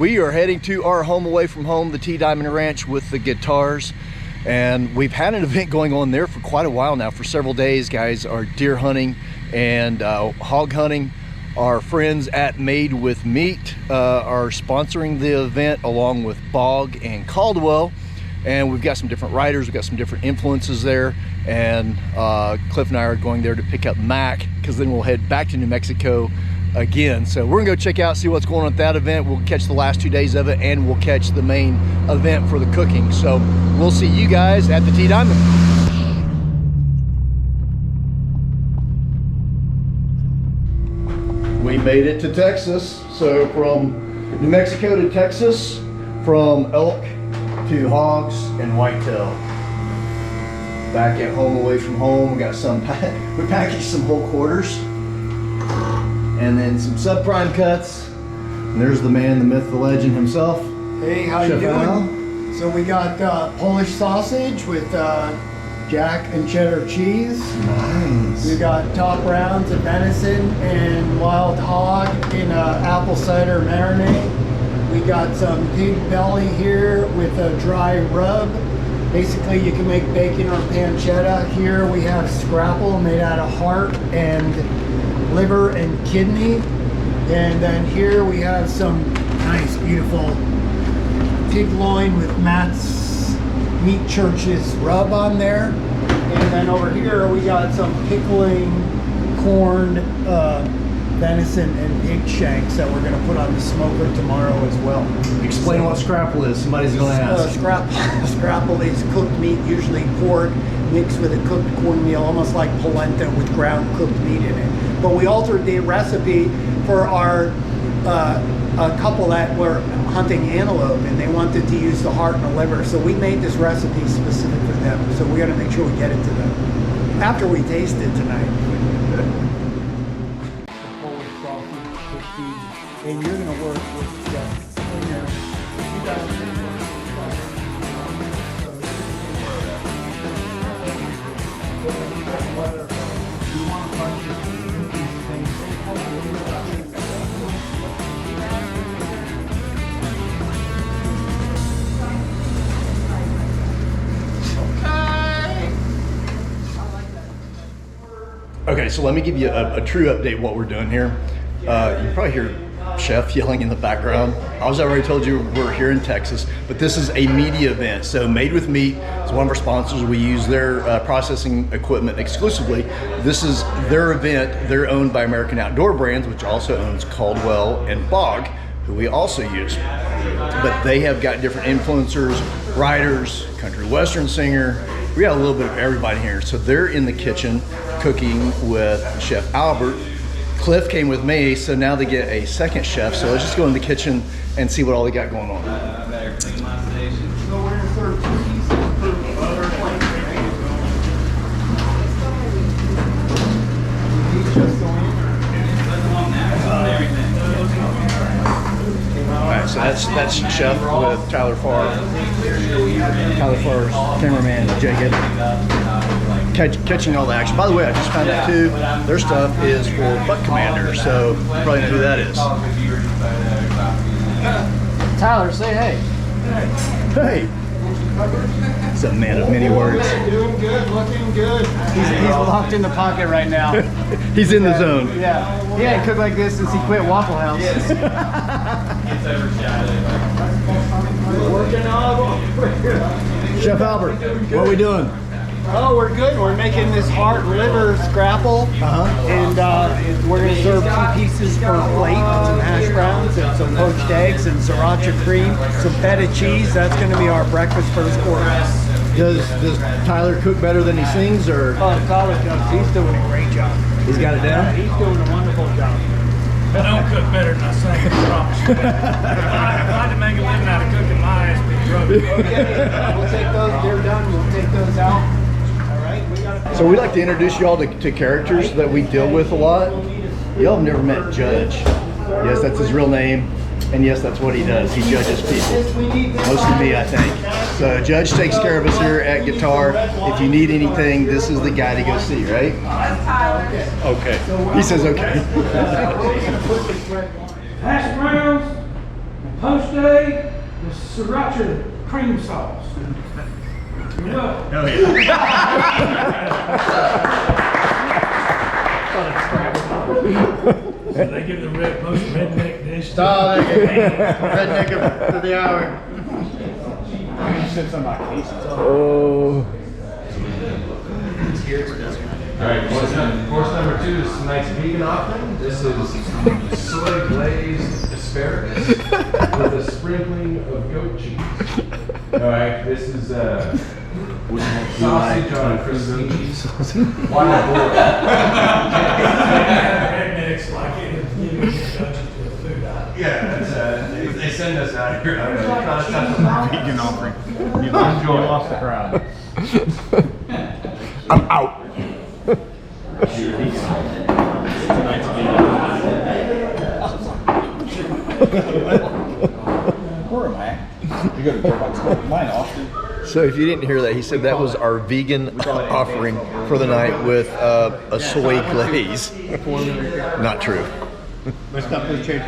We are heading to our home away from home, the T Diamond Ranch, with the guitars. And we've had an event going on there for quite a while now, for several days, guys. Our deer hunting and hog hunting. Our friends at Made with Meat are sponsoring the event, along with Bog and Caldwell. And we've got some different riders, we've got some different influences there. And Cliff and I are going there to pick up Mac, because then we'll head back to New Mexico again. So we're gonna go check out, see what's going on at that event. We'll catch the last 2 days of it, and we'll catch the main event for the cooking. So we'll see you guys at the T Diamond. We made it to Texas. So from New Mexico to Texas, from elk to hogs and whitetail. Back at home away from home, we got some, we packaged some whole quarters, and then some subprime cuts. And there's the man, the myth, the legend himself. Hey, how you doing? So we got Polish sausage with jack and cheddar cheese. Nice. We got top rounds of venison and wild hog in apple cider marinade. We got some pig belly here with a dry rub. Basically, you can make bacon or pancetta. Here we have scrapple made out of heart and liver and kidney. And then here we have some nice, beautiful pig loin with Matt's Meat Church's rub on there. And then over here we got some pickling corned venison and pig shanks that we're going to put on the smoker tomorrow as well. Explain what scrapple is. Somebody's going to ask. Scrapple is cooked meat, usually pork, mixed with a cooked cornmeal, almost like polenta with ground cooked meat in it. But we altered the recipe for our a couple that were hunting antelope, and they wanted to use the heart and the liver. So we made this recipe specific for them. So we got to make sure we get it to them after we taste it tonight. And you're going to work with Jeff in there. You guys Okay, so let me give you a true update what we're doing here. You probably hear Chef yelling in the background. I already told you we're here in Texas, but this is a media event. So Made with Meat is one of our sponsors. We use their processing equipment exclusively. This is their event. They're owned by American Outdoor Brands, which also owns Caldwell and Bog, who we also use. But they have got different influencers, writers, country western singer. We got a little bit of everybody here. So they're in the kitchen cooking with Chef Albert. Cliff came with me, so now they get a second chef. So let's just go in the kitchen and see what all they got going on. So we're gonna serve 2 pieces of butter. All right, so that's Chef with Tyler Farr. Tyler Farr's cameraman, Jacob. Catching all the action. By the way, I just found out too, their stuff is for Buck Commander, so you probably know who that is. Tyler, say hey. Hey! He's a man of many words. Doing good, looking good. He's locked in the pocket right now. He's in the zone. Yeah. He hadn't cooked like this since he quit Waffle House. Working on. Chef Albert, what are we doing? Oh, we're good. We're making this heart liver scrapple, and we're going to serve 2 pieces per plate, some hash browns and some poached eggs and sriracha cream, some feta cheese. That's going to be our breakfast first course. Does Tyler cook better than he sings, or? Oh, Tyler cooks. He's doing a great job. He's got it down? He's doing a wonderful job. I don't cook better than I sing, I promise you. If I had to make a living out of cooking, my ass would be broke. Okay, we'll take those. They're done. We'll take those out. So we like to introduce y'all to characters that we deal with a lot. Y'all have never met Judge. Yes, that's his real name. And yes, that's what he does. He judges people. Mostly me, I think. So Judge takes care of us here at Guitar. If you need anything, this is the guy to go see, right? Okay. He says okay. Hash browns, poached Day, the sriracha cream sauce. You're welcome. Oh yeah. So they give the most redneck dish. Redneck of the hour. Oh. All right, course number 2 is tonight's vegan offering. This is soy glazed asparagus with a sprinkling of goat cheese. All right, this is sausage on Christini's wild boar. Rednecks like it. You know, food out. Yeah, they send us out here. Vegan offering. You lost the crowd. I'm out. Where am I? You go to Fairbox. Mine, Austin. So if you didn't hear that, he said that was our vegan offering for the night with a soy glaze. Not true. My stuff has changed.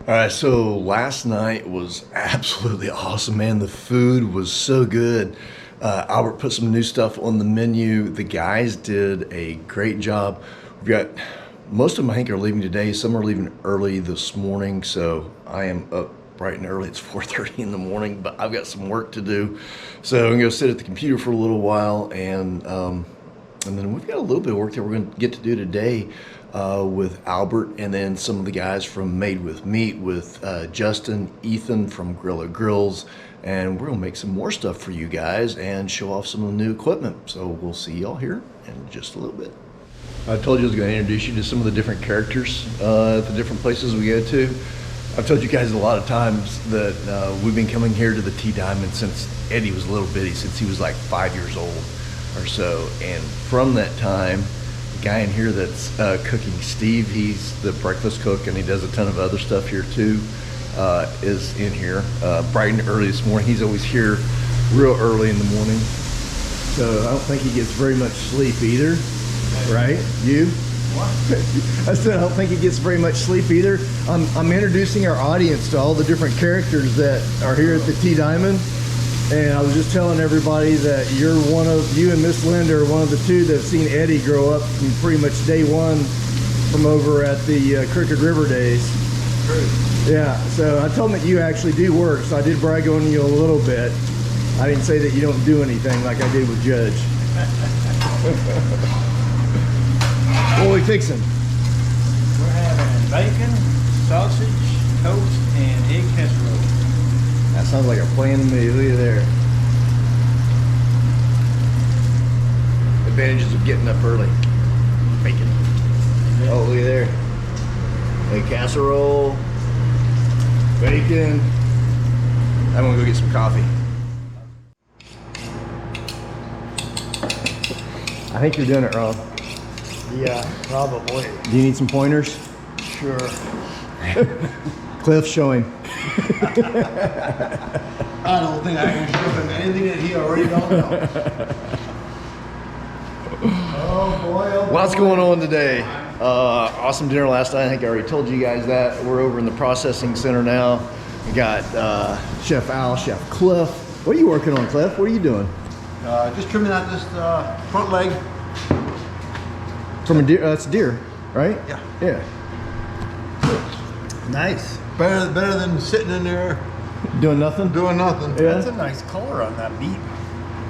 All right, so last night was absolutely awesome, man. The food was so good. Albert put some new stuff on the menu. The guys did a great job. We've got most of them, I think, are leaving today. Some are leaving early this morning, so I am up bright and early. It's 4:30 in the morning, but I've got some work to do. So I'm gonna go sit at the computer for a little while, and then we've got a little bit of work that we're gonna get to do today with Albert, and then some of the guys from Made with Meat with Justin, Ethan from Grilla Grills, and we're gonna make some more stuff for you guys and show off some of the new equipment. So we'll see y'all here in just a little bit. I told you I was going to introduce you to some of the different characters at the different places we go to. I've told you guys a lot of times that we've been coming here to the T Diamond since Eddie was a little bitty, since he was like 5 years old or so. And from that time, the guy in here that's cooking, Steve, he's the breakfast cook, and he does a ton of other stuff here too, is in here bright and early this morning. He's always here real early in the morning. So I don't think he gets very much sleep either. Right? You? What? I said I don't think he gets very much sleep either. I'm introducing our audience to all the different characters that are here at the T Diamond, and I was just telling everybody that you and Miss Linda are one of the two that have seen Eddie grow up from pretty much day one from over at the Crooked River days. True. Yeah, so I told him that you actually do work, so I did brag on you a little bit. I didn't say that you don't do anything like I did with Judge. What are we fixing? We're having bacon, sausage, toast, and egg casserole. That sounds like a plan to me. Look at there. Advantages of getting up early. Bacon. Oh, look at there. Egg casserole. Bacon. I'm gonna go get some coffee. I think you're doing it wrong. Yeah, probably. Do you need some pointers? Sure. Cliff, show him. I don't think I can show him anything that he already don't know. Oh boy, oh boy. Lots going on today. Awesome dinner last night. I think I already told you guys that. We're over in the processing center now. We got Chef Al, Chef Cliff. What are you working on, Cliff? What are you doing? Just trimming out this front leg. From a deer? That's deer, right? Yeah. Yeah. Nice. Better than sitting in there Doing nothing? doing nothing. That's Yeah. a nice color on that meat.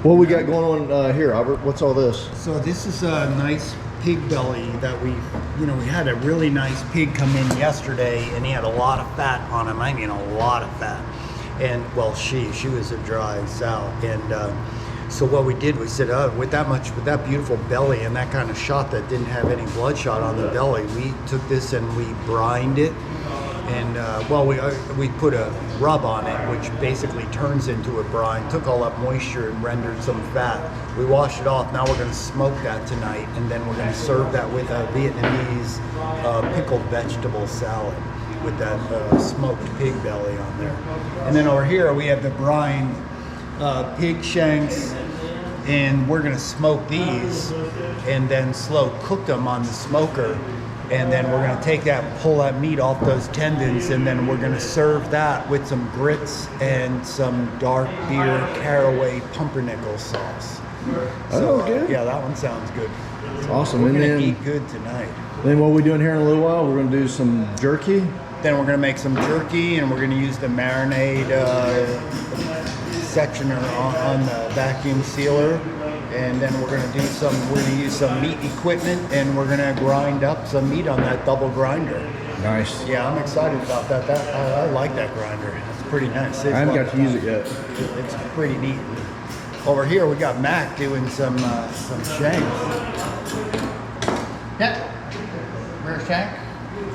What we got going on here, Albert? What's all this? So this is a nice pig belly that we had a really nice pig come in yesterday, and he had a lot of fat on him. I mean, a lot of fat. And well, she was a dry sow, and so what we did, we said, with that beautiful belly and that kind of shot that didn't have any bloodshot on the belly, we took this and we brined it, and we put a rub on it, which basically turns into a brine. Took all that moisture and rendered some fat. We washed it off. Now we're going to smoke that tonight, and then we're going to serve that with a Vietnamese pickled vegetable salad with that smoked pig belly on there. And then over here we have the brine pig shanks, and we're gonna smoke these and then slow cook them on the smoker And then we're gonna take that, pull that meat off those tendons, and then we're gonna serve that with some grits and some dark beer caraway pumpernickel sauce. Oh, good. Yeah, that one sounds good. Awesome. We're And gonna then, eat good tonight. then what we're doing here in a little while, we're going to do some jerky. Then we're gonna make some jerky, and we're gonna use the marinade sectioner on the vacuum sealer. And then we're gonna use some meat equipment, and we're gonna grind up some meat on that double grinder. Nice. Yeah, I'm excited about that. I like that grinder. It's pretty nice. I haven't got to use it yet. It's pretty neat. Over here we got Mac doing some shanks. Yeah, rear shank.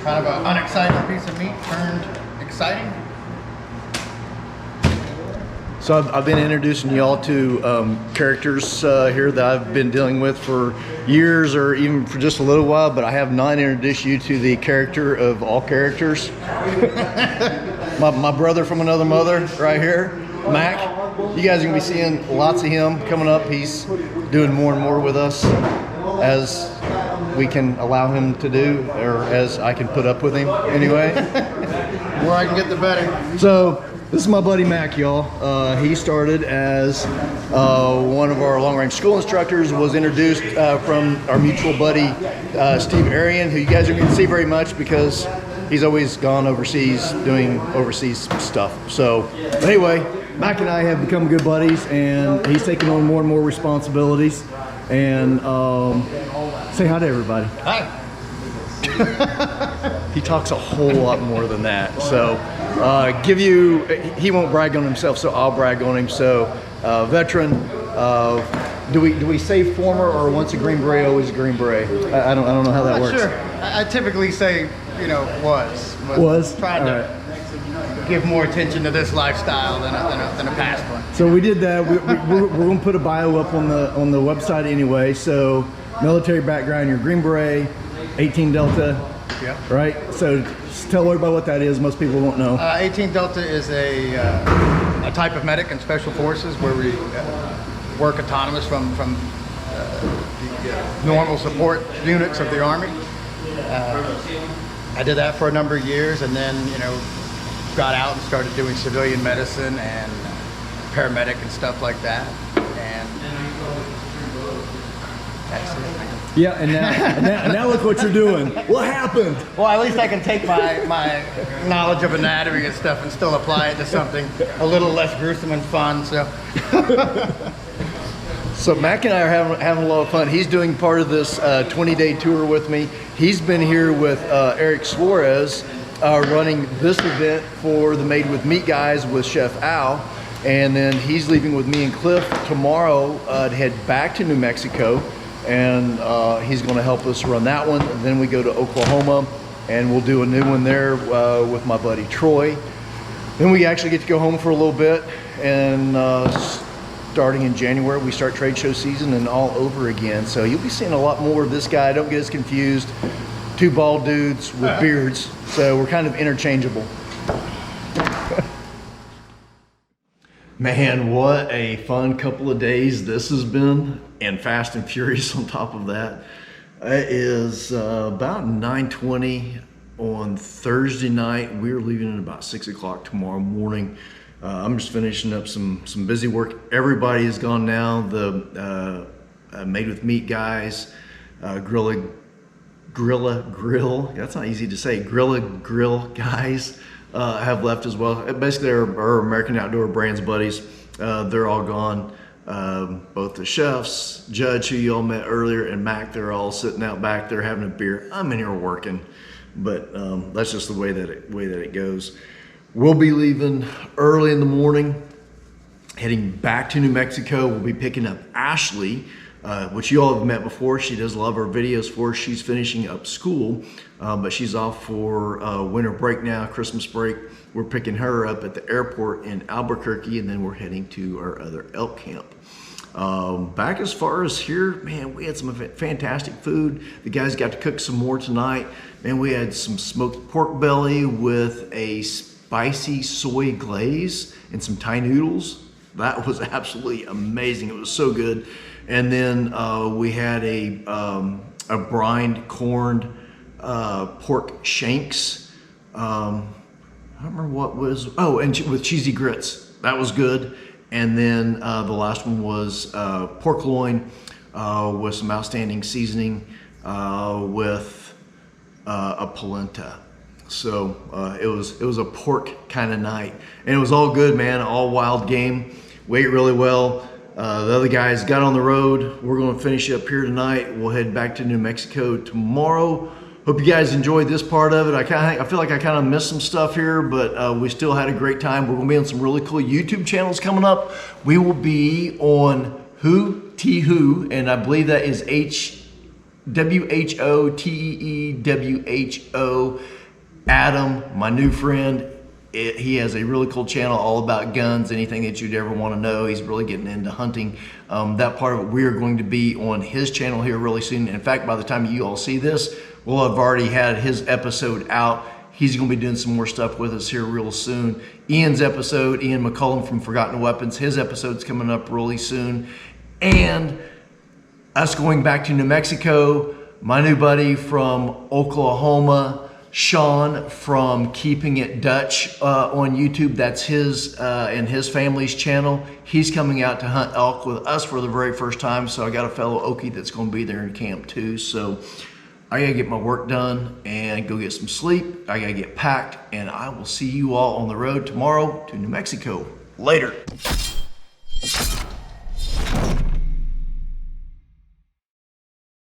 Kind of an unexciting piece of meat turned exciting. So I've been introducing y'all to characters here that I've been dealing with for years or even for just a little while, but I have not introduced you to the character of all characters. my brother from another mother right here, Mac. You guys are gonna be seeing lots of him coming up. He's doing more and more with us as we can allow him to do, or as I can put up with him anyway. The more I can get, the better. So this is my buddy Mac, y'all. He started as one of our long-range school instructors, was introduced from our mutual buddy Steve Arian, who you guys are going to see very much because he's always gone overseas doing overseas stuff. So anyway, Mac and I have become good buddies, and he's taking on more and more responsibilities. And say hi to everybody. Hi. He talks a whole lot more than that. So he won't brag on himself, so I'll brag on him. So veteran, do we say former or once a Green Beret, always a Green Beret? I don't know how that Not works. sure. I typically say, was. But Was? trying All to give more attention to this lifestyle than a past one. So we did that. We're going to put a bio up on the website anyway. So military background, you're Green Beret, 18 Delta, Yeah. right? So just tell everybody what that is. Most people won't know. 18 Delta is a type of medic in Special Forces where we work autonomous from the normal support units of the Army. I did that for a number of years, and then got out and started doing civilian medicine and paramedic and stuff like that. And that's it. Yeah, and now look what you're doing. What happened? Well, at least I can take my knowledge of anatomy and stuff and still apply it to something a little less gruesome and fun. So Mac and I are having a lot of fun. He's doing part of this 20-day tour with me. He's been here with Eric Suarez running this event for the Made with Meat guys with Chef Al. And then he's leaving with me and Cliff tomorrow to head back to New Mexico. And he's going to help us run that one. And then we go to Oklahoma, and we'll do a new one there with my buddy Troy. Then we actually get to go home for a little bit, and starting in January, we start trade show season and all over again. So you'll be seeing a lot more of this guy. Don't get us confused. Two bald dudes with beards, so we're kind of interchangeable. Man, what a fun couple of days this has been, and Fast and Furious on top of that. It is about 9:20 on Thursday night. We're leaving at about 6 o'clock tomorrow morning. I'm just finishing up some busy work. Everybody is gone now. The Made with Meat guys, Grilla Grill, that's not easy to say, Grilla Grill guys have left as well. Basically, our American Outdoor Brands buddies, they're all gone. Both the chefs, Judge, who you all met earlier, and Mac, they're all sitting out back there having a beer. I'm in here working, but that's just the way that it goes. We'll be leaving early in the morning, heading back to New Mexico. We'll be picking up Ashley, which you all have met before. She does a lot of our videos for us. She's finishing up school, but she's off for winter break now, Christmas break. We're picking her up at the airport in Albuquerque, and then we're heading to our other elk camp. Back as far as here, man, we had some fantastic food. The guys got to cook some more tonight. Man, we had some smoked pork belly with a spicy soy glaze and some Thai noodles. That was absolutely amazing. It was so good. And then we had a brined corned pork shanks. I don't remember what was, oh, and with cheesy grits. That was good. And then the last one was pork loin with some outstanding seasoning with a polenta. So it was a pork kind of night, and it was all good, man. All wild game. We ate really well. The other guys got on the road. We're going to finish up here tonight. We'll head back to New Mexico tomorrow. Hope you guys enjoyed this part of it. I feel like I kind of missed some stuff here, but we still had a great time. We're going to be on some really cool YouTube channels coming up. We will be on Who T Who, and I believe that is WHOTEEWHO. Adam, my new friend. He has a really cool channel all about guns, anything that you'd ever want to know. He's really getting into hunting. That part of it, we are going to be on his channel here really soon. In fact, by the time you all see this, we'll have already had his episode out. He's going to be doing some more stuff with us here real soon. Ian's episode, Ian McCullum from Forgotten Weapons, his episode's coming up really soon. And us going back to New Mexico, my new buddy from Oklahoma, Sean from Keeping It Dutch on YouTube. That's his and his family's channel. He's coming out to hunt elk with us for the very first time. So I got a fellow Okie that's going to be there in camp too. So I gotta get my work done and go get some sleep. I gotta get packed, and I will see you all on the road tomorrow to New Mexico. Later.